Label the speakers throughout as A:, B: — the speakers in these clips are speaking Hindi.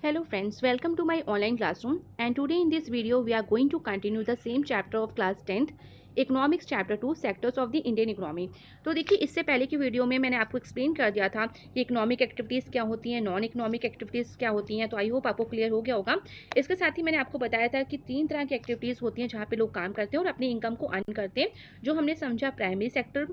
A: Hello friends, welcome to my online classroom and today in this video we are going to continue the same chapter of class 10th economics chapter 2 sectors of the Indian economy. तो देखिए इससे पहले की वीडियो में मैंने आपको एक्सप्लेन कर दिया था कि इकोनॉमिक एक्टिविटीज़ क्या होती हैं, नॉन इकोनॉमिक एक्टिविटीज़ क्या होती हैं, तो आई होप आपको क्लियर हो गया होगा। इसके साथ ही मैंने आपको बताया था कि 3 तरह की एक्टिविटीज़ होती हैं जहाँ पे लोग काम करते हैं और अपनी इनकम को अर्न करते हैं, जो हमने समझा प्राइमरी सेक्टर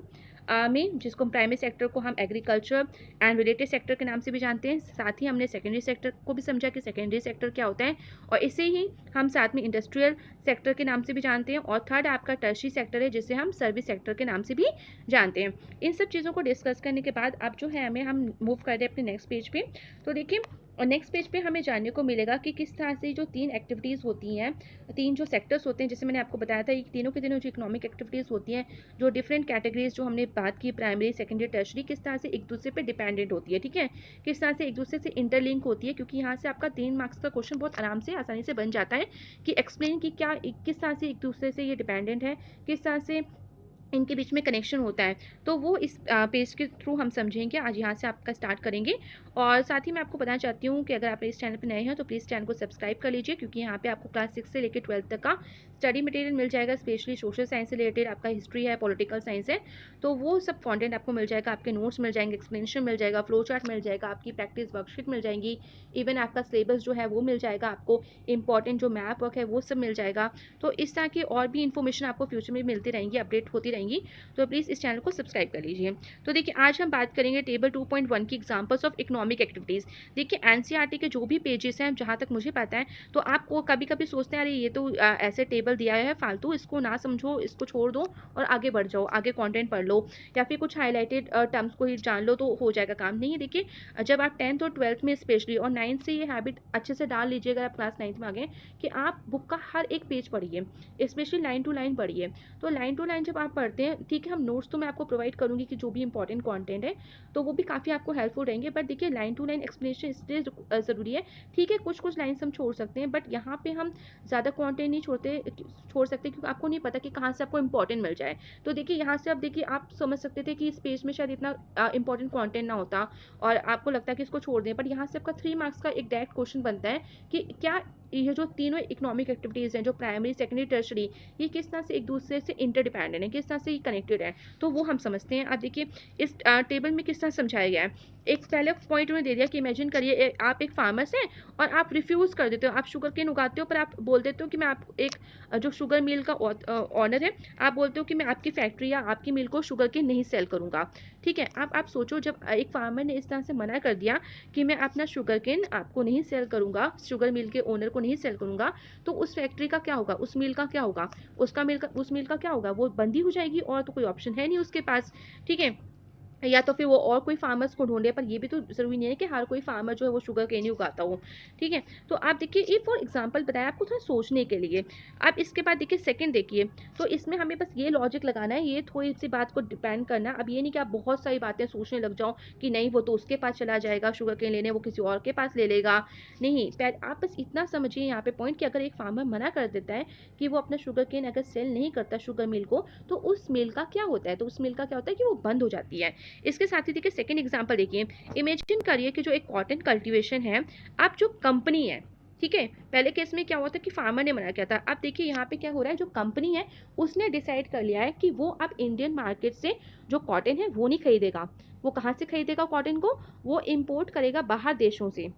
A: में, जिसको प्राइमरी सेक्टर को हम एग्रीकल्चर एंड रिलेटेड सेक्टर के नाम से भी जानते हैं। साथ ही हमने सेकेंडरी सेक्टर को भी समझा कि सेकेंडरी सेक्टर क्या होता है, और इसे ही हम साथ में इंडस्ट्रियल सेक्टर के नाम से भी जानते हैं। और थर्ड आपका टर्शियरी सेक्टर है, जिसे हम सर्विस सेक्टर के नाम से भी जानते हैं। इन सब चीज़ों को डिस्कस करने के बाद अब जो है हम मूव कर रहे हैं अपने नेक्स्ट पेज पे। तो देखिए, और नेक्स्ट पेज पे हमें जानने को मिलेगा कि किस तरह से जो 3 एक्टिविटीज़ होती हैं, 3 जो सेक्टर्स होते हैं, जैसे मैंने आपको बताया था, ये तीनों के तीनों जो इकोनॉमिक एक्टिविटीज़ होती हैं, जो डिफरेंट कैटेगरीज जो हमने बात की, प्राइमरी सेकेंडरी टर्शरी, किस तरह से एक दूसरे पे डिपेंडेंट होती है, ठीक है, किस तरह से एक दूसरे से इंटरलिंक होती है। क्योंकि यहाँ से आपका 3 मार्क्स का क्वेश्चन बहुत आराम से आसानी से बन जाता है कि एक्सप्लेन कि क्या किस तरह से एक दूसरे से ये डिपेंडेंट है, किस तरह से इनके बीच में कनेक्शन होता है। तो वो इस पेज के थ्रू हम समझेंगे। आज यहाँ से आपका स्टार्ट करेंगे। और साथ ही मैं आपको बताना चाहती हूँ कि अगर आप इस चैनल पर नए हैं तो प्लीज़ चैनल को सब्सक्राइब कर लीजिए, क्योंकि यहाँ पे आपको क्लास 6 से लेकर 12 तक का स्टडी मटेरियल मिल जाएगा, स्पेशली सोशल साइंस से रिलेटेड, आपका हिस्ट्री है, पॉलिटिकल साइंस है, तो वो सब कंटेंट आपको मिल जाएगा। आपके नोट्स मिल जाएंगे, एक्सप्लेनेशन मिल जाएगा, फ्लो चार्ट मिल जाएगा, आपकी प्रैक्टिस वर्कशीट मिल जाएंगी, इवन आपका सिलेबस जो है वो मिल जाएगा, आपको इंपॉर्टेंट जो मैप वर्क है वो सब मिल जाएगा। तो इस तरह की और भी इन्फॉर्मेशन आपको फ्यूचर में मिलती रहेंगी, अपडेट होती रहेंगी, तो प्लीज़ इस चैनल को सब्सक्राइब कर लीजिए। तो देखिए, आज हम बात करेंगे टेबल 2.1 की एग्जांपल्स ऑफ इकोनॉमिक एक्टिविटीज़। देखिए, एनसीईआरटी के जो भी पेजेस हैं, जहाँ तक मुझे पता है, तो आपको कभी कभी सोचते हैं अरे ये तो ऐसे टेबल दिया है फालतू, इसको ना समझो, इसको छोड़ दो और आगे बढ़ जाओ, आगे कंटेंट पढ़ लो, या फिर कुछ हाईलाइटेड टर्म्स को ही जान लो तो हो जाएगा काम। नहीं है, देखिए, जब आप 10th और 12th में स्पेशली और 9th से ये हैबिट अच्छे से डाल लीजिए, अगर आप क्लास 9th में आ गए, कि आप बुक का हर एक पेज पढ़िए, स्पेशली लाइन टू लाइन पढ़िए। तो लाइन टू लाइन जब आप पढ़ते हैं, ठीक है, हम नोट्स तो मैं आपको प्रोवाइड करूंगी कि जो भी इंपॉर्टेंट कंटेंट है, तो वो भी काफ़ी आपको हेल्पफुल रहेंगे। बट देखिए, लाइन टू लाइन एक्सप्लेनेशन इसलिए ज़रूरी है, ठीक है, कुछ कुछ लाइन्स हम छोड़ सकते हैं, बट यहाँ पे हम ज़्यादा कंटेंट नहीं छोड़ सकते, क्योंकि आपको नहीं पता कि कहाँ से आपको इंपॉर्टेंट मिल जाए। तो देखिए, यहाँ से अब देखिए, आप समझ सकते थे कि इस पेज में शायद इतना इंपॉर्टेंट कंटेंट ना होता और आपको लगता है कि इसको छोड़ दें, बट यहाँ से आपका 3 मार्क्स का एक डायरेक्ट क्वेश्चन बनता है कि क्या ये जो तीनों इकोनॉमिक एक्टिविटीज़ हैं, जो प्राइमरी सेकेंडरी टर्शरी, ये किस तरह से एक दूसरे से इंटरडिपेंडेंट है, किस तरह से ये कनेक्टेड है, तो वो हम समझते हैं। अब देखिए, इस टेबल में किस तरह समझाया गया है। एक पहले पॉइंट उन्हें दे दिया कि इमेजिन करिए आप एक फार्मर्स हैं और आप रिफ्यूज़ कर देते हो, आप शुगर केन उगाते हो, पर आप बोल देते हो कि मैं आप एक जो शुगर मिल का ऑनर है, आप बोलते हो कि मैं आपकी फैक्ट्री या आपकी मिल को शुगर केन नहीं सेल करूंगा, ठीक है। अब आप सोचो, जब एक फार्मर ने इस तरह से मना कर दिया कि मैं अपना शुगर केन आपको नहीं सेल करूंगा, शुगर मिल के ओनर को नहीं सेल करूंगा, तो उस फैक्ट्री का क्या होगा, उस मिल का क्या होगा, उस मिल का क्या होगा, वो बंदी हो जाएगी और तो कोई ऑप्शन है नहीं उसके पास, ठीक है। या तो फिर वो और कोई फार्मर्स को ढूंढे, पर ये भी तो जरूरी नहीं है कि हर कोई फार्मर जो है वो शुगर केन ही उगाता हो, ठीक है। तो आप देखिए, ये फॉर एग्जांपल बताया आपको थोड़ा सोचने के लिए। अब इसके बाद देखिए सेकंड, देखिए, तो इसमें हमें बस ये लॉजिक लगाना है, ये थोड़ी सी बात को डिपेंड करना। अब ये नहीं कि आप बहुत सारी बातें सोचने लग जाओ कि नहीं वो तो उसके पास चला जाएगा शुगर केन लेने, वो किसी और के पास ले लेगा। नहीं, आप बस इतना समझिए यहाँ पे पॉइंट कि अगर एक फार्मर मना कर देता है कि वो अपना शुगर केन अगर सेल नहीं करता शुगर मिल को, तो उस मिल का क्या होता है, तो उस मिल का क्या होता है कि वो बंद हो जाती है। इसके साथ ही देखिए सेकंड एग्जांपल देखिए, इमेजिन करिए कि जो एक कॉटन कल्टीवेशन है, आप जो कंपनी है, ठीक है, पहले केस में क्या हुआ था कि फार्मर ने मना किया था। अब देखिए यहाँ पे क्या हो रहा है, जो कंपनी है उसने डिसाइड कर लिया है कि वो अब इंडियन मार्केट से जो कॉटन है वो नहीं खरीदेगा। वो कहाँ से खरीदेगा कॉटन को, वो इम्पोर्ट करेगा बाहर देशों से।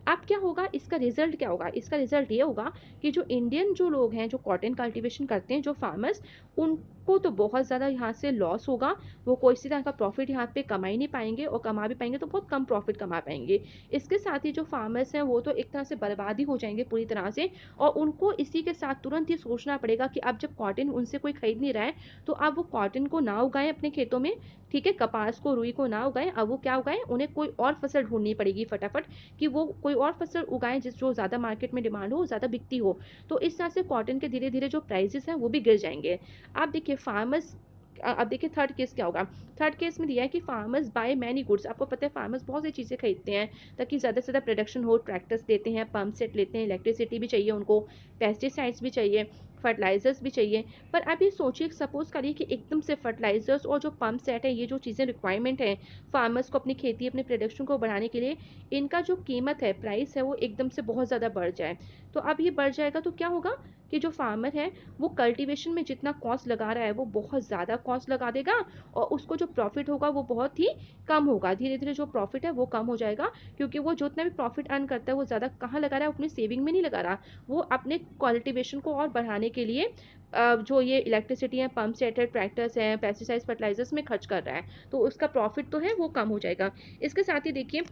A: अब क्या होगा, इसका रिजल्ट क्या होगा, इसका रिजल्ट ये होगा कि जो इंडियन जो लोग हैं, जो कॉटन कल्टीवेशन करते हैं, जो फार्मर्स, उनको तो बहुत ज़्यादा यहाँ से लॉस होगा। वो कोई इसी तरह का प्रॉफिट यहाँ पे कमा ही नहीं पाएंगे, और कमा भी पाएंगे तो बहुत कम प्रॉफिट कमा पाएंगे। इसके साथ ही जो फार्मर्स हैं वो तो एक तरह से बर्बाद ही हो जाएंगे पूरी तरह से, और उनको इसी के साथ तुरंत ही सोचना पड़ेगा कि अब जब कॉटन उनसे कोई खरीद नहीं रहा है, तो अब वो कॉटन को ना उगाएं अपने खेतों में, ठीक है, कपास को, रुई को ना उगाएं, अब वो क्या उगाएं, उन्हें कोई और फसल ढूंढनी पड़ेगी फटाफट, कि वो कोई और फसल उगाएं जिस जो ज़्यादा मार्केट में डिमांड हो, ज़्यादा बिकती हो। तो इस तरह से कॉटन के धीरे धीरे जो प्राइसेस हैं वो भी गिर जाएंगे। आप देखिए फार्मर्स, अब देखिए थर्ड केस क्या होगा। थर्ड केस में दिया है कि फार्मर्स बाय मैनी गुड्स। आपको पता है फार्मर्स बहुत सी चीज़ें खरीदते हैं ताकि ज़्यादा से ज़्यादा प्रोडक्शन हो, ट्रैक्टर्स लेते हैं, पंप सेट लेते हैं, इलेक्ट्रिसिटी भी चाहिए उनको, पेस्टिसाइड्स भी चाहिए, फर्टिलाइजर्स भी चाहिए। पर आप ये सोचिए, सपोज करिए कि एकदम से फर्टिलाइजर्स और जो पंप सेट है, ये जो चीज़ें रिक्वायरमेंट है फार्मर्स को अपनी खेती अपने प्रोडक्शन को बढ़ाने के लिए, इनका जो कीमत है, प्राइस है, वो एकदम से बहुत ज़्यादा बढ़ जाए। तो अब ये बढ़ जाएगा तो क्या होगा कि जो फार्मर है वो कल्टीवेशन में जितना कॉस्ट लगा रहा है वो बहुत ज़्यादा कॉस्ट लगा देगा, और उसको जो प्रॉफिट होगा वो बहुत ही कम होगा। धीरे धीरे जो प्रॉफिट है वो कम हो जाएगा, क्योंकि वो जितना भी प्रॉफिट अर्न करता है वो ज़्यादा कहाँ लगा रहा है, अपनी सेविंग में नहीं लगा रहा, वो अपने कल्टीवेशन को और बढ़ाने के लिए जो ये इलेक्ट्रिसिटी है, पंप सेट है, ट्रैक्टर्स हैं, पेस्टिसाइड्स, फर्टिलाइजर्स में खर्च कर रहा है, तो उसका प्रॉफिट तो है वो कम हो जाएगा। इसके साथ ही देखिए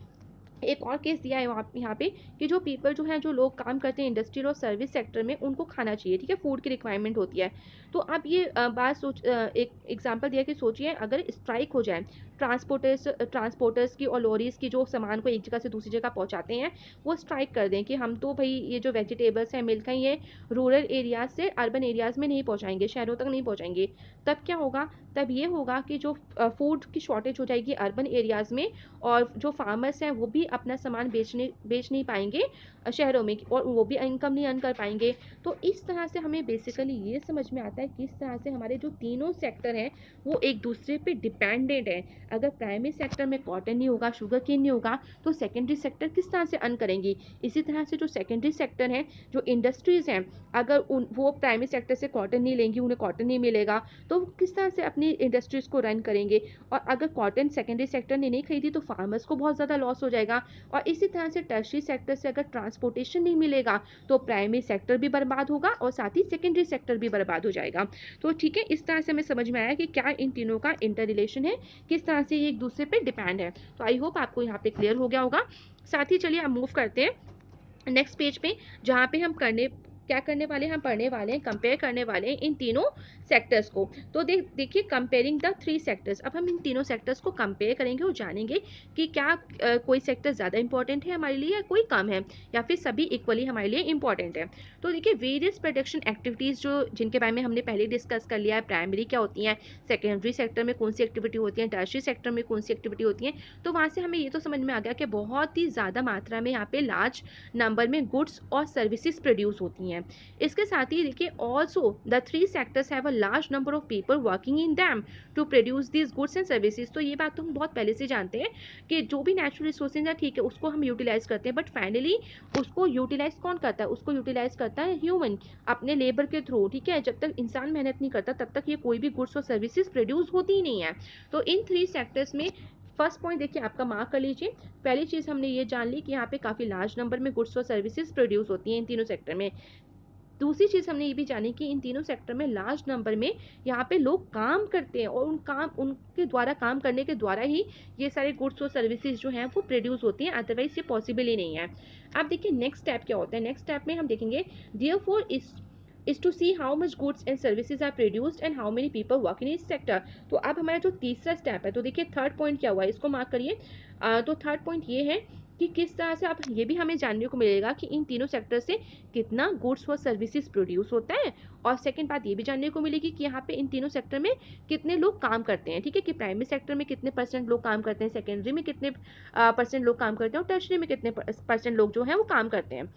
A: एक और केस दिया है यहाँ पे कि जो पीपल जो है, जो लोग काम करते हैं इंडस्ट्रियल और सर्विस सेक्टर में, उनको खाना चाहिए, ठीक है, फूड की रिक्वायरमेंट होती है। तो अब ये एक एग्जांपल दिया कि सोचिए अगर स्ट्राइक हो जाए, ट्रांसपोर्टर्स की और लॉरीज की, जो सामान को एक जगह से दूसरी जगह पहुंचाते हैं, वो स्ट्राइक कर दें कि हम तो भाई ये जो वेजिटेबल्स हैं, मिल्क हैं, ये रूरल एरियाज से अर्बन एरियाज में नहीं पहुँचाएंगे, शहरों तक नहीं पहुँचाएंगे। तब क्या होगा, तब ये होगा कि जो फूड की शॉर्टेज हो जाएगी अर्बन एरियाज में, और जो फार्मर्स हैं वो भी अपना सामान बेच नहीं पाएंगे शहरों में, और वो भी इनकम नहीं अर्न कर पाएंगे। तो इस तरह से हमें बेसिकली ये समझ में आता है किस तरह से हमारे जो तीनों सेक्टर हैं वो एक दूसरे पे डिपेंडेंट है। अगर प्राइमरी सेक्टर में कॉटन नहीं होगा, शुगर केन नहीं होगा, तो सेकेंडरी सेक्टर किस तरह से अर्न करेंगी। इसी तरह से जो सेकेंडरी सेक्टर है, जो इंडस्ट्रीज हैं, अगर वो प्राइमरी सेक्टर से कॉटन नहीं लेंगी, उन्हें कॉटन नहीं मिलेगा, तो किस तरह से अपनी इंडस्ट्रीज को रन करेंगे। और अगर कॉटन सेकेंडरी सेक्टर ने नहीं खरीदी तो फार्मर्स को बहुत ज़्यादा लॉस हो जाएगा। और इसी तरह से टर्शरी सेक्टर से अगर ट्रांसपोर्टेशन नहीं मिलेगा तो प्राइमरी सेक्टर भी बर्बाद होगा और साथ ही सेकेंडरी सेक्टर भी बर्बाद हो जाएगा। तो ठीक है, इस तरह से हमें समझ में आया कि क्या इन तीनों का इंटर रिलेशन है, किस तरह से ये एक दूसरे पे डिपेंड है। तो आई होप आपको यहाँ पे क्लियर हो गया होगा। साथ ही चलिए हम मूव करते हैं नेक्स्ट पेज पे, जहाँ पे हम क्या करने वाले हैं, हम पढ़ने वाले हैं, कंपेयर करने वाले हैं इन तीनों सेक्टर्स को। तो देखिए कंपेयरिंग द थ्री सेक्टर्स। अब हम इन तीनों सेक्टर्स को कंपेयर करेंगे और जानेंगे कि क्या कोई सेक्टर ज़्यादा इंपॉर्टेंट है हमारे लिए या कोई कम है, या फिर सभी इक्वली हमारे लिए इंपॉर्टेंट है। तो देखिए वेरियस प्रोडक्शन एक्टिविटीज़ जो जिनके बारे में हमने पहले डिस्कस कर लिया है, प्राइमरी क्या होती हैं, सेकेंडरी सेक्टर में कौन सी एक्टिविटी होती है, टर्शरी सेक्टर में कौन सी एक्टिविटी होती है, तो वहाँ से हमें ये तो समझ में आ गया कि बहुत ही ज़्यादा मात्रा में यहाँ पे लार्ज नंबर में गुड्स और सर्विसेज प्रोड्यूस होती हैं। इसके साथ ही देखिए also the three sectors have a large number of people working in them to produce this goods and services. तो ये बात तो हम बहुत पहले से जानते हैं कि जो भी नेचुरल रिसोर्सेज है, ठीक है, उसको हम यूटिलाइज करते हैं, बट फाइनली उसको यूटिलाइज कौन करता है, उसको यूटिलाइज करता है ह्यूमन अपने लेबर के थ्रू, ठीक है। जब तक इंसान मेहनत नहीं करता तब तक ये कोई भी गुड्स और सर्विसेज प्रोड्यूस होती ही नहीं है। तो इन थ्री सेक्टर्स में फर्स्ट पॉइंट देखिए आपका मार्क कर लीजिए। पहली चीज़ हमने ये जान ली कि यहाँ पे काफ़ी लार्ज नंबर में गुड्स और सर्विसेज प्रोड्यूस होती हैं इन तीनों सेक्टर में। दूसरी चीज़ हमने ये भी जानी कि इन तीनों सेक्टर में लार्ज नंबर में यहाँ पे लोग काम करते हैं, और उनके द्वारा काम करने के द्वारा ही ये सारे गुड्स और सर्विसेज जो हैं वो प्रोड्यूस होती हैं, अदरवाइज ये पॉसिबल ही नहीं है। अब देखिए नेक्स्ट स्टेप क्या होता है। नेक्स्ट स्टेप में हम देखेंगे therefore is to see how much goods and services are produced and how many people work in each sector। तो अब हमारा जो तीसरा स्टेप है, तो देखिए थर्ड पॉइंट क्या हुआ है, इसको मार्क करिए। तो थर्ड पॉइंट ये है कि किस तरह से, अब ये भी हमें जानने को मिलेगा कि इन तीनों सेक्टर से कितना गुड्स और सर्विसेज प्रोड्यूस होता है, और सेकंड बात ये भी जानने को मिलेगी कि यहाँ पे इन तीनों सेक्टर में कितने लोग काम करते हैं, ठीक है, कि प्राइमरी सेक्टर में कितने परसेंट लोग काम करते हैं, सेकेंडरी में कितने परसेंट लोग काम करते हैं, और टर्शरी में कितने परसेंट लोग जो हैं वो काम करते हैं।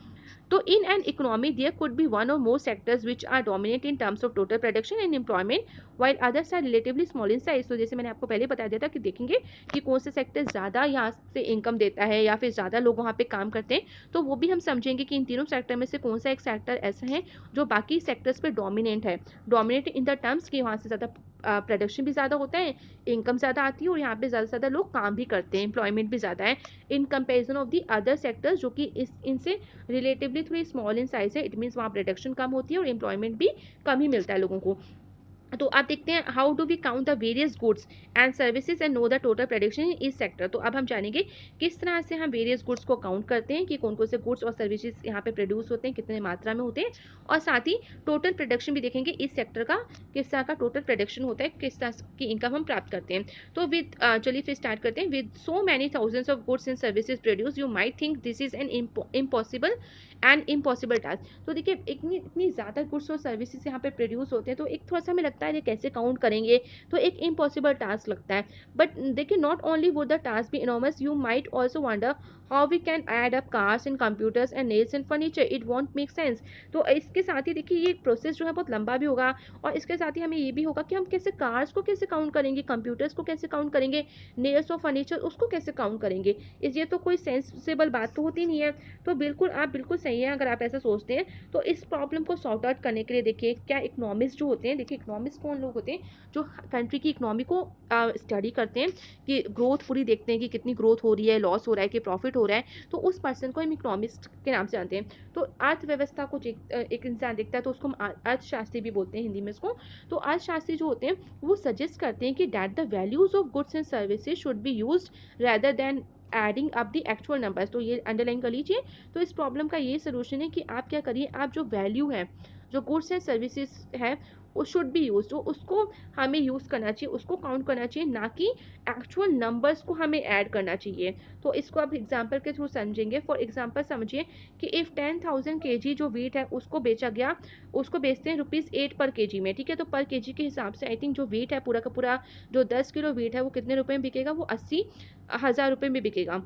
A: तो in an economy there could be one or more sectors which are dominant in terms of total production and employment while others are relatively small in size। तो जैसे मैंने आपको पहले बता दिया था कि देखेंगे कि कौन से सेक्टर ज़्यादा यहाँ से इनकम देता है या फिर ज़्यादा लोग वहाँ पे काम करते हैं, तो वो भी हम समझेंगे कि इन तीनों सेक्टर में से कौन सा एक सेक्टर ऐसा है जो बाकी सेक्टर्स पे डोमिनेंट है। डोमिनेट इन द टर्म्स कि वहाँ से ज़्यादा प्रोडक्शन भी ज़्यादा होता है, इनकम ज़्यादा आती है, और यहाँ पे ज़्यादा से ज़्यादा लोग काम भी करते हैं, एम्प्लॉयमेंट भी ज़्यादा है in comparison of the other sectors जो कि इनसे रिलेटिवली थोड़ी स्मॉल इन साइज है। इट मीन्स वहाँ प्रोडक्शन कम होती है और एम्प्लॉयमेंट भी कम ही मिलता है लोगों को। तो आप देखते हैं how do we count the various goods and services and know the total production in this sector. तो अब हम जानेंगे किस तरह से हम वेरियस गुड्स को काउंट करते हैं कि कौन कौन से गुड्स और सर्विसेज यहाँ पे प्रोड्यूस होते हैं, कितने मात्रा में होते हैं, और साथ ही टोटल प्रोडक्शन भी देखेंगे इस सेक्टर का किस तरह का टोटल प्रोडक्शन होता है, किस तरह की इनकम हम प्राप्त करते हैं। तो विद चलिए फिर स्टार्ट करते हैं। With so many thousands of goods and services produce you might think this is an impossible and impossible task. तो देखिए इतनी ज़्यादा गुड्स और सर्विसेज यहाँ पे प्रोड्यूस होते हैं तो एक थोड़ा सा हमें लगता लगता है ये कैसे काउंट करेंगे, तो एक इम्पॉसिबल टास्क लगता है। बट देखिए, not only would the task be enormous, you might also wonder how we can add up cars and computers and nails and furniture, it won't make sense. तो इसके साथ ही देखिए ये प्रोसेस जो है बहुत लंबा भी होगा, और इसके साथ ही हमें ये भी होगा कि हम कैसे कार्स को कैसे काउंट करेंगे, कंप्यूटर्स को कैसे काउंट करेंगे, नेल्स और फर्नीचर उसको कैसे काउंट करेंगे। इस ये तो कोई सेंसिबल बात तो होती नहीं है। तो बिल्कुल आप बिल्कुल सही हैं अगर आप ऐसा सोचते हैं। तो इस प्रॉब्लम को सॉर्ट आउट करने के लिए देखिए क्या इकोनॉमिस्ट जो होते हैं, देखिए इकोनॉमिस्ट कौन लोग होते हैं, जो कंट्री की इकोनॉमी को स्टडी करते हैं, कि ग्रोथ पूरी देखते हैं कि कितनी ग्रोथ हो रही है, लॉस हो रहा है कि प्रॉफिट हो रहा है, तो उस पर्सन को हम इकोनॉमिस्ट के नाम से जानते हैं। तो अर्थव्यवस्था को एक इंसान देखता है तो उसको हम अर्थशास्त्री भी बोलते हैं हिंदी में इसको। तो अर्थशास्त्री जो होते हैं वो सजेस्ट करते हैं कि that the values of goods and services should be used rather than adding up the actual numbers. तो ये अंडरलाइन कर लीजिए। तो इस प्रॉब्लम का ये सोल्यूशन है कि आप क्या करिए, आप जो वैल्यू है, जो गुड्स एंड सर्विसेज है, वो शुड बी यूज, तो उसको हमें यूज़ करना चाहिए, उसको काउंट करना चाहिए, ना कि एक्चुअल नंबर्स को हमें ऐड करना चाहिए। तो इसको आप एग्जाम्पल के थ्रू समझेंगे। फॉर एग्जाम्पल समझिए कि इफ़ 10,000 kg जो वीट है उसको बेचा गया, उसको बेचते हैं ₹8 पर kg में, ठीक है। तो पर kg के हिसाब से आई थिंक जो वीट है पूरा का पूरा, जो 10 किलो वीट है वो कितने रुपए में बिकेगा, वो 80,000 रुपये में बिकेगा।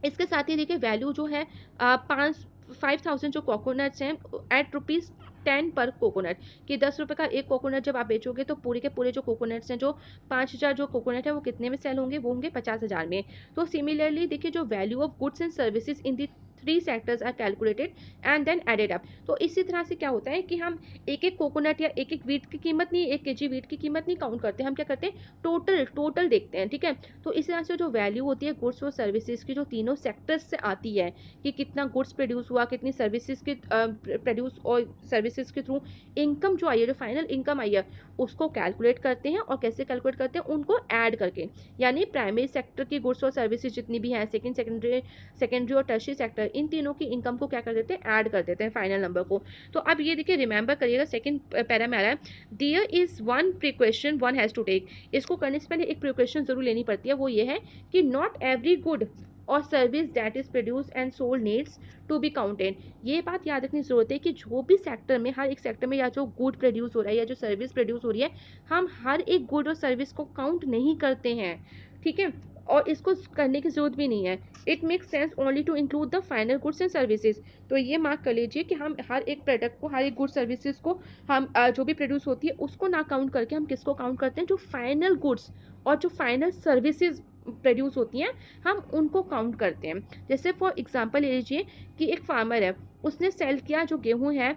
A: इसके साथ ही देखिए वैल्यू जो है 5,000 जो कोकोनट्स हैं एट ₹10 पर कोकोनट, कि 10 रुपये का एक कोकोनट जब आप बेचोगे तो पूरे के पूरे जो कोकोनट्स हैं, जो 5,000 जो कोकोनट है वो कितने में सेल होंगे, वो होंगे 50,000 में। तो सिमिलरली देखिए जो value of goods and services in the three sectors are calculated and then added up. तो इसी तरह से क्या होता है कि हम एक एक कोकोनट या एक एक वीट की कीमत नहीं, 1 kg वीट की कीमत नहीं काउंट करते, हम क्या करते हैं, टोटल टोटल देखते हैं, ठीक है। तो इस तरह से जो वैल्यू होती है गुड्स और सर्विसेज की, जो तीनों सेक्टर्स से आती है, कि कितना गुड्स प्रोड्यूस हुआ, कितनी सर्विसेज के प्रोड्यूस और सर्विसेज के थ्रू इनकम जो आई है, जो फाइनल इनकम आई है, उसको कैलकुलेट करते हैं। और कैसे कैलकुलेट करते हैं, उनको ऐड करके, यानी प्राइमरी सेक्टर की गुड्स और सर्विसेज जितनी भी हैं, सेकेंडरी और टर्शियरी सेक्टर, इन तीनों की इनकम को क्या कर देते हैं, ऐड कर देते हैं फाइनल नंबर को। तो अब ये देखिए रिमेंबर करिएगा, सेकंड पैरा में आ रहा है, there is one precaution one has to take. इसको करने से पहले एक प्रिकॉशन जरूर लेनी पड़ती है, वो ये है कि नॉट एवरी गुड और service that is produce and sold needs to be counted. ये बात याद रखनी जरूरत है कि जो भी सेक्टर में, हर एक सेक्टर में, या जो गुड प्रोड्यूस हो रहा है या जो सर्विस प्रोड्यूस हो रही है, हम हर एक गुड और सर्विस को काउंट नहीं करते हैं, ठीक है। और इसको करने की जरूरत भी नहीं है। It makes sense only to include the final goods and services. तो ये मार्क कर लीजिए कि हम हर एक प्रोडक्ट को, हर एक गुड सर्विसेज को, हम जो भी प्रोड्यूस होती है उसको ना काउंट करके हम किसको काउंट करते हैं, जो फाइनल गुड्स और जो फाइनल सर्विसेज प्रोड्यूस होती हैं, हम उनको काउंट करते हैं। जैसे फॉर एग्जांपल ले लीजिए कि एक फार्मर है, उसने सेल किया जो गेहूं है,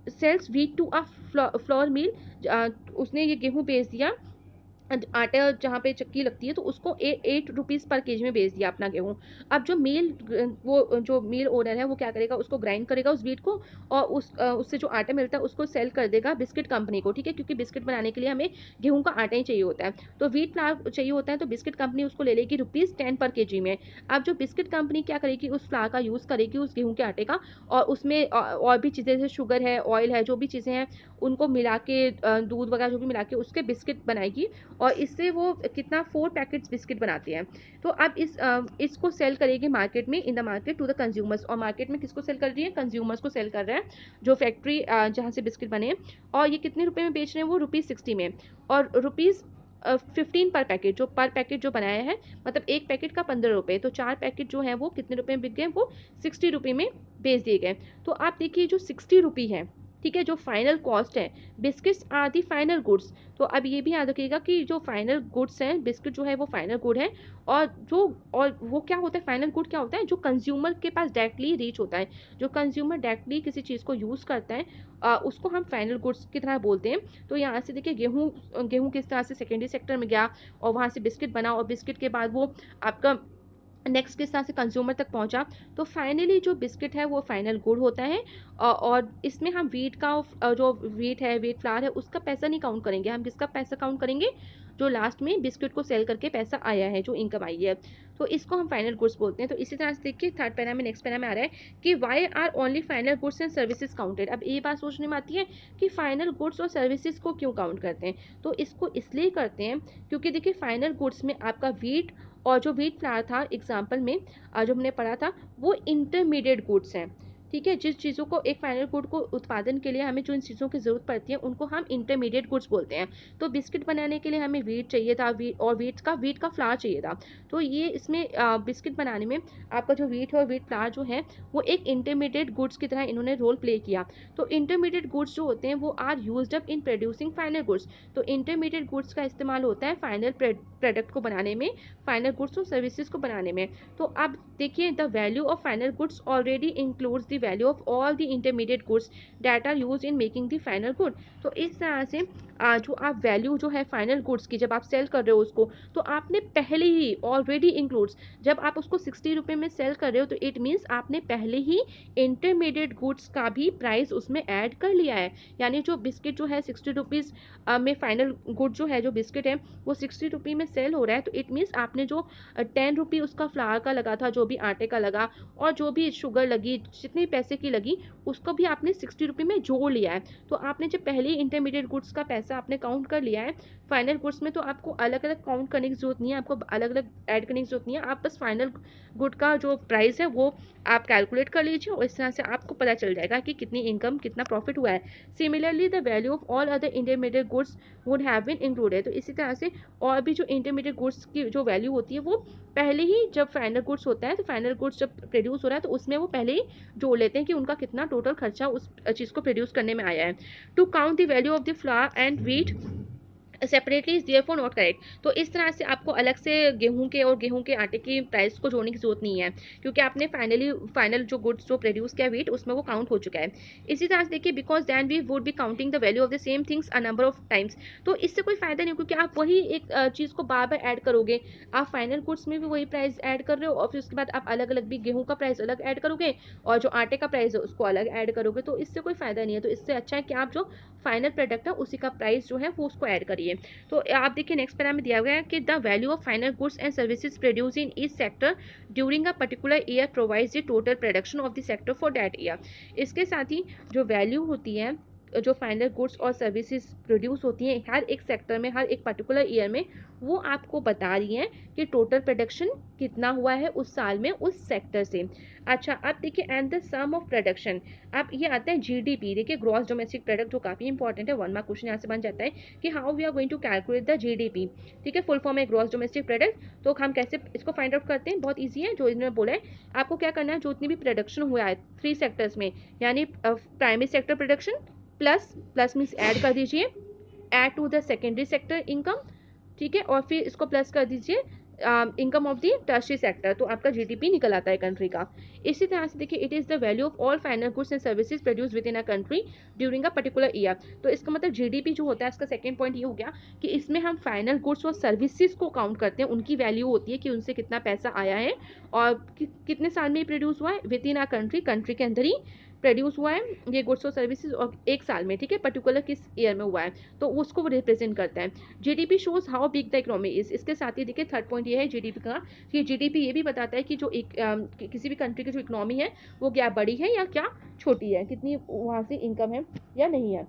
A: sells wheat to a flour mill, उसने ये गेहूं बेच दिया, आटा जहाँ पे चक्की लगती है, तो उसको 8 रुपीज़ पर केजी में बेच दिया अपना गेहूँ। अब जो वो जो मिल ओनर है वो क्या करेगा, उसको ग्राइंड करेगा उस वीट को, और उससे जो आटा मिलता है उसको सेल कर देगा बिस्किट कंपनी को, ठीक है, क्योंकि बिस्किट बनाने के लिए हमें गेहूँ का आटा ही चाहिए होता है। तो वीट फ्लावर चाहिए होता है, तो बिस्किट कंपनी उसको ले लेगी ₹10 पर केजी में। अब जो बिस्किट कंपनी क्या करेगी, उस फ्लावर का यूज़ करेगी उस गेहूँ के आटे का, और उसमें और भी चीज़ें जैसे शुगर है, ऑयल है, जो भी चीज़ें हैं उनको मिला के, दूध वगैरह जो भी मिला के उसके बिस्किट बनाएगी, और इससे वो कितना 4 पैकेट्स बिस्किट बनाते हैं। तो अब इसको सेल करेगी मार्केट में, in the market to the consumers. और मार्केट में किसको सेल कर रही है, कंज्यूमर्स को सेल कर रहा है, जो फैक्ट्री जहाँ से बिस्किट बने। और ये कितने रुपए में बेच रहे हैं, वो ₹60 में, और ₹15 पर पैकेट, जो पर पैकेट जो बनाया है, मतलब एक पैकेट का 15 रुपये, तो 4 पैकेट जो है वो कितने रुपए में बिक गए, वो 60 रुपये में बेच दिए गए। तो आप देखिए जो 60 रुपये है, ठीक है, जो फाइनल कॉस्ट है, biscuits are the final goods. तो अब ये भी याद रखिएगा कि जो फाइनल गुड्स हैं, बिस्किट जो है वो फाइनल गुड है, और वो क्या होता है, फाइनल गुड क्या होता है, जो कंज्यूमर के पास डायरेक्टली रीच होता है, जो कंज्यूमर डायरेक्टली किसी चीज़ को यूज़ करता है, उसको हम फाइनल गुड्स की तरह बोलते हैं। तो यहाँ से देखिए गेहूँ किस तरह से सेकेंडरी सेक्टर में गया, और वहाँ से बिस्किट बना, और बिस्किट के बाद वो आपका नेक्स्ट किस तरह से कंज्यूमर तक पहुंचा। तो फाइनली जो बिस्किट है वो फाइनल गुड होता है, और इसमें हम वीट का, जो वीट है, वीट फ्लावर है, उसका पैसा नहीं काउंट करेंगे, हम किसका पैसा काउंट करेंगे, जो लास्ट में बिस्किट को सेल करके पैसा आया है, जो इनकम आई है, तो इसको हम फाइनल गुड्स बोलते हैं। तो इसी तरह से देखिए थर्ड पैरा में, नेक्स्ट पैरा में आ रहा है कि why are only final goods and services counted. अब ये बात सोचने में आती है कि फाइनल गुड्स और सर्विसेज को क्यों काउंट करते हैं। तो इसको इसलिए करते हैं क्योंकि देखिए फाइनल गुड्स में आपका वीट, और जो वीट फ्लावर था एग्जाम्पल में जो हमने पढ़ा था, वो इंटरमीडिएट गुड्स हैं, ठीक है, जिस चीज़ों को एक फाइनल गुड को उत्पादन के लिए हमें जिन चीज़ों की ज़रूरत पड़ती है उनको हम इंटरमीडिएट गुड्स बोलते हैं। तो बिस्किट बनाने के लिए हमें व्हीट चाहिए था, व्हीट का फ्लावर चाहिए था। तो ये इसमें बिस्किट बनाने में आपका जो व्हीट है और व्हीट फ्लावर जो है वो एक इंटरमीडिएट गुड्स की तरह इन्होंने रोल प्ले किया। तो इंटरमीडिएट गुड्स जो होते हैं वो are used up in producing final goods. तो इंटरमीडिएट गुड्स का इस्तेमाल होता है फाइनल प्रोडक्ट को बनाने में, फाइनल गुड्स और सर्विसेज को बनाने में। तो अब देखिए, the value of final goods already includes the value of all the intermediate goods that are used in making the final good. तो इस तरह से जो आप वैल्यू जो है फाइनल गुड्स की जब आप सेल कर रहे हो उसको, तो आपने पहले ही ऑलरेडी इंक्लूड्स, जब आप उसको 60 रुपये में सेल कर रहे हो तो इट मीन्स आपने पहले ही इंटरमीडिएट गुड्स का भी प्राइस उसमें ऐड कर लिया है। यानी जो बिस्किट जो है 60 रुपीज़ में फाइनल गुड जो है, जो बिस्किट है वो 60 रुपये में सेल हो रहा है, तो इट मीन्स आपने जो 10 रुपये उसका फ्लावर का लगा था, जो भी आटे का लगा और जो भी शुगर लगी, जितने पैसे की लगी, उसको भी आपने 60 रुपये में जोड़ लिया है। तो आपने जब पहले ही इंटरमीडिएट गुड्स का पैसा आपने काउंट कर लिया है फाइनल गुड्स में, तो आपको अलग अलग काउंट करने की जरूरत नहीं है, आपको अलग अलग ऐड करने की जरूरत नहीं है। आप बस फाइनल गुड का जो प्राइस है वो आप कैलकुलेट कर लीजिए और इस तरह से आपको पता चल जाएगा कि कितनी इनकम, कितना प्रॉफिट हुआ है। Similarly the value of all other intermediate goods would have been included. तो इसी तरह से और भी जो इंटरमीडिएट गुड्स की जो वैल्यू होती है वो पहले ही, जब फाइनल गुड्स होता है तो फाइनल गुड्स जब प्रोड्यूस हो रहा है तो उसमें वो पहले ही जोड़ लेते हैं कि उनका कितना टोटल खर्चा उस चीज़ को प्रोड्यूस करने में आया है। To count the value of the flour and wheat separately is therefore not correct. तो इस तरह से आपको अलग से गेहूं के और गेहूं के आटे की प्राइस को जोड़ने की जरूरत नहीं है, क्योंकि आपने फाइनल जो गुड्स जो प्रोड्यूस किया वीट उसमें वो काउंट हो चुका है। इसी तरह से देखिए, because then we would be counting the value of the same things a number of times. तो इससे कोई फायदा नहीं, क्योंकि आप वही एक चीज़ को बार बार ऐड करोगे। आप फाइनल गुड्स में भी वही प्राइस ऐड कर रहे हो और फिर उसके बाद आप अलग अलग भी गेहूं का प्राइस अलग ऐड करोगे और जो आटे का प्राइस है उसको अलग ऐड करोगे, तो इससे कोई फायदा नहीं है। तो इससे अच्छा है कि आप जो फाइनल प्रोडक्ट है उसी का प्राइस जो है वो उसको ऐड करिए। तो आप देखिए नेक्स्ट पैरा में दिया गया है कि the value of final goods and services produce in each sector during a particular year provides the total production of the sector for that year. इसके साथ ही जो वैल्यू होती है, जो फाइनल गुड्स और सर्विसेज प्रोड्यूस होती हैं हर एक सेक्टर में, हर एक पर्टिकुलर ईयर में, वो आपको बता रही हैं कि टोटल प्रोडक्शन कितना हुआ है उस साल में उस सेक्टर से। अच्छा, अब देखिए and the sum of production. अब ये आता है जीडीपी। देखिए ग्रॉस डोमेस्टिक प्रोडक्ट जो काफ़ी इंपॉर्टेंट है, 1 मार्क क्वेश्चन यहाँ से बन जाता है कि how we are going to calculate the GDP. ठीक है, फुल फॉर्म है ग्रॉस डोमेस्टिक प्रोडक्ट। तो हम कैसे इसको फाइंड आउट करते हैं, बहुत ईजी है। जो इन्होंने बोला है आपको क्या करना है, जो इतनी भी प्रोडक्शन हुआ है 3 सेक्टर्स में, यानी primary sector production plus plus means add कर दीजिए, add to the secondary sector income. ठीक है, और फिर इसको प्लस कर दीजिए income of the tertiary sector, तो आपका जीडीपी निकल आता है कंट्री का। इसी तरह से देखिए, it is the value of all final goods and services produce with in a country during a particular year. तो इसका मतलब जीडीपी जो होता है, इसका सेकंड पॉइंट ये हो गया कि इसमें हम फाइनल गुड्स और सर्विसेज को काउंट करते हैं, उनकी वैल्यू होती है कि उनसे कितना पैसा आया है और कितने साल में प्रोड्यूस हुआ है with in a country, country के अंदर ही प्रोड्यूस हुआ है ये गुड्स और सर्विसेज, और एक साल में, ठीक है, पर्टिकुलर किस ईयर में हुआ है, तो उसको वो रिप्रेजेंट करता है। GDP shows how big the economy is. इसके साथ ही देखिए थर्ड पॉइंट ये है जीडीपी का कि जीडीपी ये भी बताता है कि जो किसी भी कंट्री की जो इकोनॉमी है वो क्या बड़ी है या क्या छोटी है, कितनी वहाँ से इनकम है या नहीं है,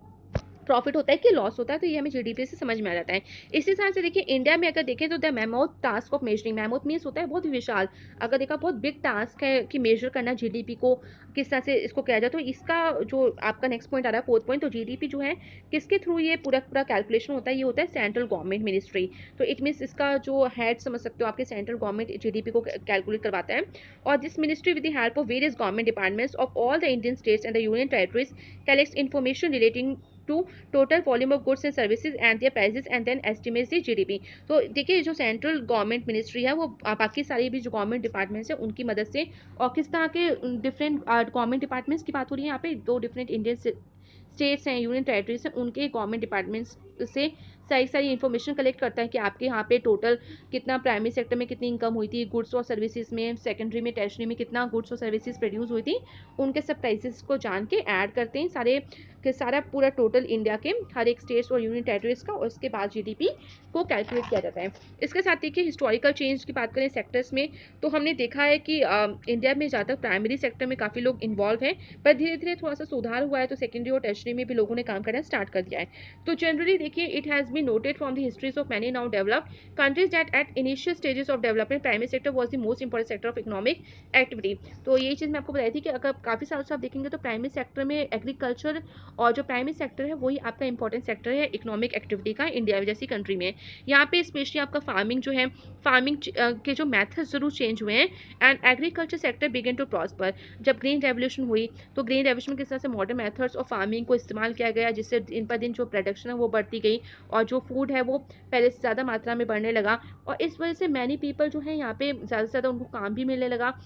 A: प्रॉफिट होता है कि लॉस होता है, तो ये हमें जीडीपी से समझ में आ जाता है। इसी तरह से देखिए इंडिया में अगर देखें तो the mammoth task of measuring, mammoth means होता है बहुत विशाल, अगर देखा बहुत बिग टास्क है कि मेजर करना जीडीपी को किस तरह से इसको किया जाए। तो इसका जो आपका नेक्स्ट पॉइंट आ रहा है फोर्थ पॉइंट, तो जीडीपी जो है किसके थ्रू ये पूरा पूरा कैलकुलेशन होता है, ये होता है सेंट्रल गवर्नमेंट मिनिस्ट्री। तो इट मीन्स इसका जो हेड समझ सकते हो आपके सेंट्रल गवर्नमेंट जीडीपी को कैलकुलेट करवाता है, और this ministry with the help of various government departments of all the Indian states and the union territories collects information relating to total volume of goods and services and their prices and then estimates the GDP. तो देखिए जो सेंट्रल गवर्नमेंट मिनिस्ट्री है वो बाकी सारी भी जो गवर्नमेंट डिपार्टमेंट्स है उनकी मदद से, और किस तरह के डिफरेंट गवर्नमेंट डिपार्टमेंट्स की बात हो रही है यहाँ पे, 2 डिफरेंट इंडियन स्टेट्स हैं, यूनियन टेरिटरीज हैं, उनके गवर्नमेंट डिपार्टमेंट्स से सारी सारी इन्फॉर्मेशन कलेक्ट करता है कि आपके यहाँ पे टोटल कितना प्राइमरी सेक्टर में कितनी इनकम हुई थी, गुड्स और सर्विसेज में, सेकेंडरी में, टर्शरी में कितना गुड्स और सर्विसेज प्रोड्यूस हुई थी, उनके सब प्राइसेस को जान के ऐड करते हैं सारे कि सारा पूरा टोटल इंडिया के हर एक स्टेट्स और यूनियन टेरिटरीज का, और उसके बाद जीडीपी को कैलकुलेट किया जाता है। इसके साथ देखिए हिस्टोरिकल चेंज की बात करें सेक्टर्स में, तो हमने देखा है कि इंडिया में ज़्यादा प्राइमरी सेक्टर में काफ़ी लोग इन्वॉल्व हैं, पर धीरे धीरे थोड़ा सा सुधार हुआ है, तो सेकेंडरी और टर्शरी में भी लोगों ने काम करना स्टार्ट कर दिया है। तो जनरली देखिए it has been noted from the histories of many now develop countries that at initial stages of development primary sector was the most important sector of economic activity. तो यही चीज़ मैं आपको बताई थी कि अगर काफ़ी सालों से आप देखेंगे तो प्राइमरी सेक्टर में एग्रीकल्चर और जो प्राइमरी सेक्टर है वही आपका इंपॉर्टेंट सेक्टर है इकोनॉमिक एक्टिविटी का इंडिया जैसी कंट्री में। यहाँ पे स्पेशली आपका फार्मिंग जो है, फार्मिंग के जो मेथड्स जरूर चेंज हुए हैं, and agriculture sector begin to prosper. जब ग्रीन रेवोल्यूशन हुई तो ग्रीन रेवोल्यूशन में किस तरह से मॉडर्न मेथड्स ऑफ फार्मिंग को इस्तेमाल किया गया, जिससे दिन पर दिन जो प्रोडक्शन है वो बढ़ती गई और जो फूड है वो पहले से ज़्यादा मात्रा में बढ़ने लगा, और इस वजह से मैनी पीपल जो है यहाँ पे ज़्यादा से ज़्यादा उनको काम भी मिलने लगा।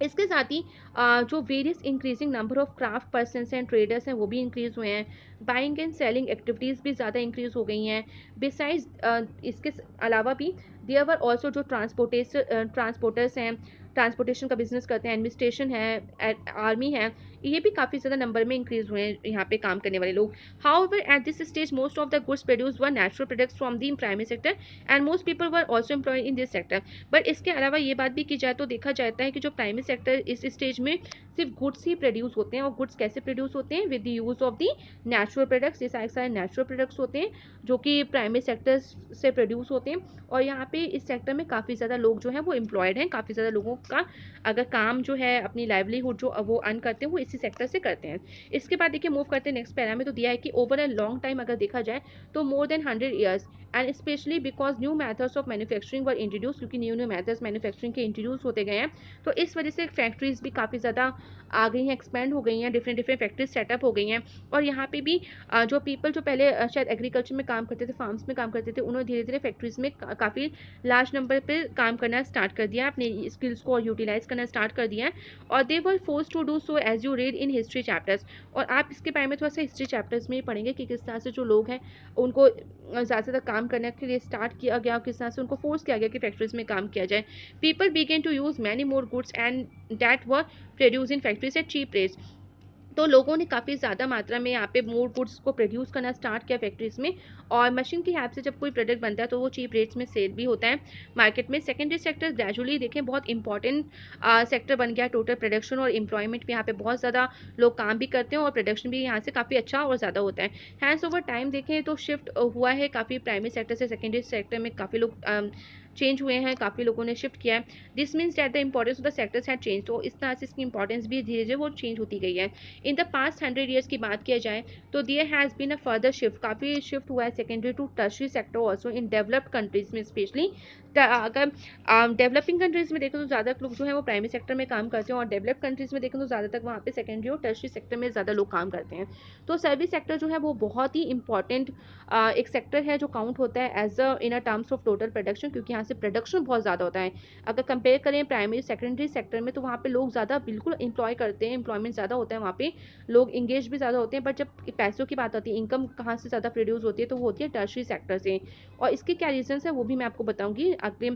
A: इसके साथ ही जो various increasing number of craft persons and traders हैं वो भी इंक्रीज हुए हैं। बाइंग एंड सेलिंग एक्टिविटीज़ भी ज़्यादा इंक्रीज हो गई हैं। बिसाइड्स इसके अलावा भी देयर वर ऑल्सो जो ट्रांसपोर्टर्स हैं, ट्रांसपोर्टेशन का बिजनेस करते हैं, एडमिनिस्ट्रेशन है, आर्मी है, ये भी काफ़ी ज़्यादा नंबर में इंक्रीज हुए हैं यहाँ पे काम करने वाले लोग। However at this stage most of the goods produce were natural products from the primary sector and most people were also employed in this sector. But इसके अलावा ये बात भी की जाए तो देखा जाता है कि जो प्राइमरी सेक्टर इस स्टेज में सिर्फ गुड्स ही प्रोड्यूस होते हैं, और गुड्स कैसे प्रोड्यूस होते हैं, with the use of the natural products. ये सारे नेचुरल प्रोडक्ट्स होते हैं जो कि प्राइमरी सेक्टर से प्रोड्यूस होते हैं, और यहाँ पे इस सेक्टर में काफ़ी ज़्यादा लोग जो है वो एम्प्लॉयड हैं। काफ़ी ज़्यादा लोगों का अगर काम जो है अपनी लाइवलीहुड जो वो अर्न करते हैं वो इसी सेक्टर से करते हैं। इसके बाद देखिए मूव करते हैं नेक्स्ट पैरा में, तो दिया है कि ओवर अ लॉन्ग टाइम अगर देखा जाए तो more than 100 years, and specially because new methods of manufacturing were introduce, क्योंकि न्यू मेथड्स मैन्युफैक्चरिंग के इंट्रोड्यूस होते गए हैं, तो इस वजह से फैक्ट्रीज भी काफ़ी ज़्यादा आ गई हैं, एक्सपेंड हो गई हैं, डिफरेंट डिफरेंट फैक्ट्रीज सेटअप हो गई हैं। और यहाँ पे भी जो पीपल जो पहले शायद एग्रीकल्चर में काम करते थे, फार्म्स में काम करते थे, उन्होंने धीरे धीरे फैक्ट्रीज में काफ़ी लार्ज नंबर पे काम करना स्टार्ट कर दिया, अपने स्किल्स को यूटिलाइज करना स्टार्ट कर दिया है, और they were forced to do so as you read in history chapters. और आप इसके बारे में थोड़ा सा हिस्ट्री चैप्टर्स में ही पढ़ेंगे कि किस तरह से जो लोग हैं उनको ज़्यादा से ज़्यादा काम करने के लिए स्टार्ट किया गया, किस तरह से उनको फोर्स किया गया कि फैक्ट्रीज में काम किया जाए। People began to use many more goods and that were produce in factories at cheap rates. तो लोगों ने काफ़ी ज़्यादा मात्रा में यहाँ पे मोर गुड्स को प्रोड्यूस करना स्टार्ट किया फैक्ट्रीज में, और मशीन की हेल्प से जब कोई प्रोडक्ट बनता है तो वो चीप रेट्स में सेल भी होता है मार्केट में। सेकेंडरी सेक्टर ग्रेजुअली देखें बहुत इंपॉर्टेंट सेक्टर बन गया, टोटल प्रोडक्शन और एम्प्लॉयमेंट भी यहाँ पे बहुत ज़्यादा लोग काम भी करते हैं, और प्रोडक्शन भी यहाँ से काफ़ी अच्छा और ज़्यादा होता है। हैंड्स ओवर टाइम देखें तो शिफ्ट हुआ है काफ़ी, प्राइमरी सेक्टर से सेकेंडरी सेक्टर में काफ़ी लोग चेंज हुए हैं, काफ़ी लोगों ने शिफ्ट किया है। This means that the importance of the sectors had change, तो इस तरह से इसकी इंपॉर्टेंस भी धीरे धीरे वो चेंज होती गई है। इन द पास्ट 100 ईयर्स की बात किया जाए तो there has been a further shift, काफ़ी शिफ्ट हुआ है secondary to tertiary sector also in developed countries में स्पेशली। अगर डेवलपिंग कंट्रीज में देखें तो ज़्यादा लोग जो है वो प्राइमरी सेक्टर में काम करते हैं, और डेवलप्ड कंट्रीज में देखें तो ज़्यादातर वहाँ पे सेकेंडरी और टर्शरी सेक्टर में ज़्यादा लोग काम करते हैं। तो सर्विस सेक्टर जो है वो बहुत ही इंपॉर्टेंट एक सेक्टर है जो काउंट होता है as a in a terms of total production, क्योंकि यहाँ से प्रोडक्शन बहुत ज़्यादा होता है। अगर कंपेयर करें प्राइमरी सेकेंडरी सेक्टर में तो वहाँ पे लोग ज़्यादा बिल्कुल एम्प्लॉय करते हैं, एम्प्लॉयमेंट ज़्यादा होता है, वहाँ पे लोग इंगेज भी ज़्यादा होते हैं। बट जब पैसों की बात आती है, इनकम कहाँ से ज़्यादा प्रोड्यूस होती है, तो वो होती है टर्शरी सेक्टर से। और इसके क्या रीजंस है वो भी मैं आपको बताऊंगी अगले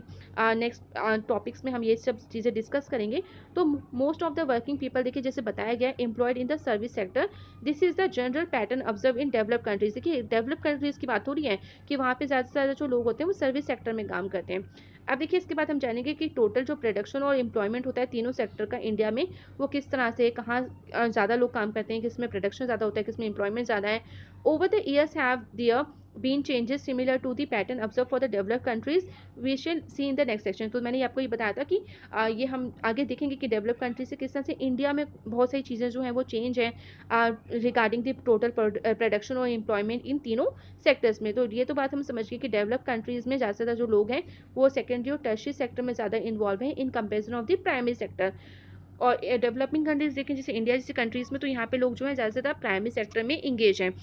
A: नेक्स्ट टॉपिक्स में, हम ये सब चीज़ें डिस्कस करेंगे। तो most of the working people देखिए जैसे बताया गया employed in the service sector, this is the general pattern observe in develop countries. देखिए डेवलप कंट्रीज की बात हो रही है कि वहाँ पे ज़्यादा से ज़्यादा जो लोग होते हैं वो सर्विस सेक्टर में काम करते हैं। अब देखिए इसके बाद हम जानेंगे कि टोटल जो प्रोडक्शन और एम्प्लॉयमेंट होता है तीनों सेक्टर का इंडिया में, वो किस तरह से कहाँ ज़्यादा लोग काम करते हैं, किस में प्रोडक्शन ज़्यादा होता है, किस में एम्प्लॉयमेंट ज़्यादा है। Over the years have there been changes similar to the pattern observe for the developed countries, we shall see in the next section. तो मैंने आपको ये बताया था कि ये हम आगे देखेंगे कि डेवलप कंट्री से किस तरह से इंडिया में बहुत सारी चीज़ें जो हैं वो चेंज है रिगार्डिंग द टोटल प्रोडक्शन और एम्प्लॉयमेंट इन तीनों सेक्टर्स में। तो ये तो बात हम समझ गए कि डेवलप कंट्रीज में ज़्यादा से ज़्यादा जो लोग हैं वो सेकेंडरी और टर्शरी सेक्टर में ज़्यादा इन्वॉल्व हैं in comparison of the primary sector. और डेवलपिंग कंट्रीज देखें जैसे इंडिया जैसी कंट्रीज में, तो यहाँ पे लोग जो है ज़्यादा से ज़्यादा प्राइमरी सेक्टर में इंगेज हैं,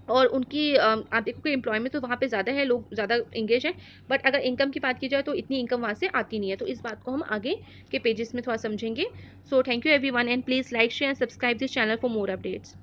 A: और उनकी आप देखो कि एम्प्लॉयमेंट तो वहाँ पे ज़्यादा है, लोग ज़्यादा इंगेज हैं, बट अगर इनकम की बात की जाए तो इतनी इनकम वहाँ से आती नहीं है। तो इस बात को हम आगे के पेजेस में थोड़ा समझेंगे। So thank you everyone and please like share and subscribe this channel for more updates.